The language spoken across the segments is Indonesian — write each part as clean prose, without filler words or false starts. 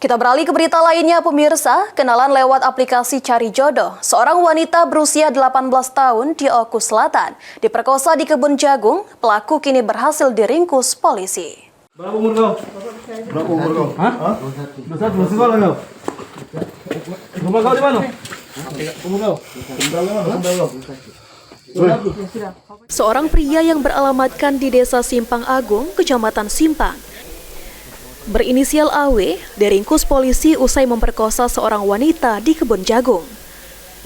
Kita beralih ke berita lainnya, pemirsa. Kenalan lewat aplikasi Cari Jodoh. Seorang wanita berusia 18 tahun di Oku Selatan diperkosa di kebun jagung. Pelaku kini berhasil diringkus polisi. Berapa umur kau? Berapa umur kau? Hah? 21, masih sekolah kau? Rumah kau di mana? Umur kau? Seorang pria yang beralamatkan di Desa Simpang Agung, Kecamatan Simpang, berinisial AW, diringkus polisi usai memperkosa seorang wanita di kebun jagung.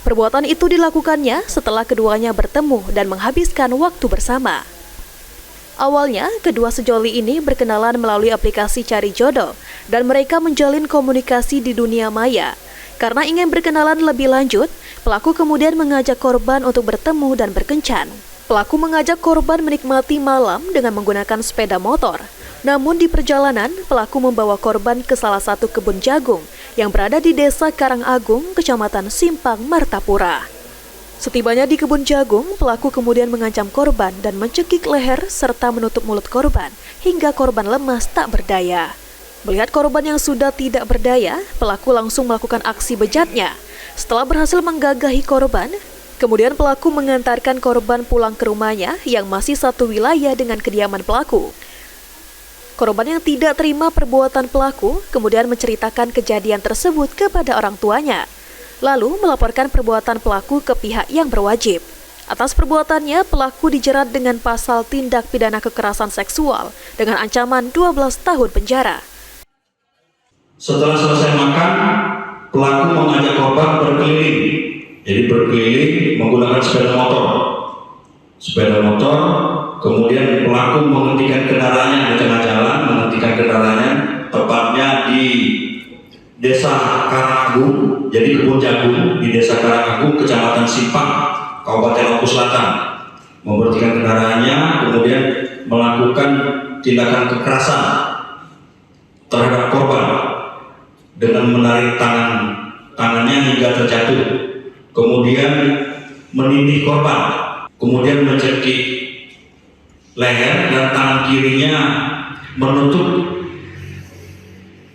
Perbuatan itu dilakukannya setelah keduanya bertemu dan menghabiskan waktu bersama. Awalnya, kedua sejoli ini berkenalan melalui aplikasi Cari Jodoh dan mereka menjalin komunikasi di dunia maya. Karena ingin berkenalan lebih lanjut, pelaku kemudian mengajak korban untuk bertemu dan berkencan. Pelaku mengajak korban menikmati malam dengan menggunakan sepeda motor. Namun di perjalanan, pelaku membawa korban ke salah satu kebun jagung yang berada di Desa Karangagung, Kecamatan Simpang, Martapura. Setibanya di kebun jagung, pelaku kemudian mengancam korban dan mencekik leher serta menutup mulut korban hingga korban lemas tak berdaya. Melihat korban yang sudah tidak berdaya, pelaku langsung melakukan aksi bejatnya. Setelah berhasil menggagahi korban, kemudian pelaku mengantarkan korban pulang ke rumahnya yang masih satu wilayah dengan kediaman pelaku. Korban yang tidak terima perbuatan pelaku kemudian menceritakan kejadian tersebut kepada orang tuanya, lalu melaporkan perbuatan pelaku ke pihak yang berwajib. Atas perbuatannya, pelaku dijerat dengan pasal tindak pidana kekerasan seksual dengan ancaman 12 tahun penjara. Setelah selesai makan, pelaku mengajak korban berkeliling. Jadi berkeliling menggunakan sepeda motor. Kemudian pelaku menghentikan kendaraannya di tengah jalan, tepatnya di Desa Karangagung, jadi kebun jagung di Desa Karangagung, Kecamatan Simpang, Kabupaten Oku Selatan. Memberhentikan kendaraannya, kemudian melakukan tindakan kekerasan terhadap korban dengan menarik tangannya hingga terjatuh, kemudian menindih korban, kemudian mencekik leher dan tangan kirinya menutup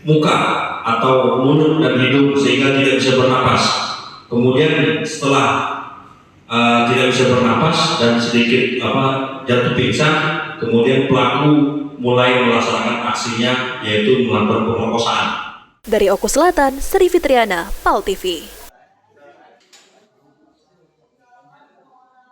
muka atau mulut dan hidung sehingga tidak bisa bernapas. Kemudian setelah tidak bisa bernapas dan sedikit jatuh pingsan, kemudian pelaku mulai melaksanakan aksinya, yaitu melakukan pemerkosaan. Dari Oku Selatan, Sri Fitriana, PAL TV.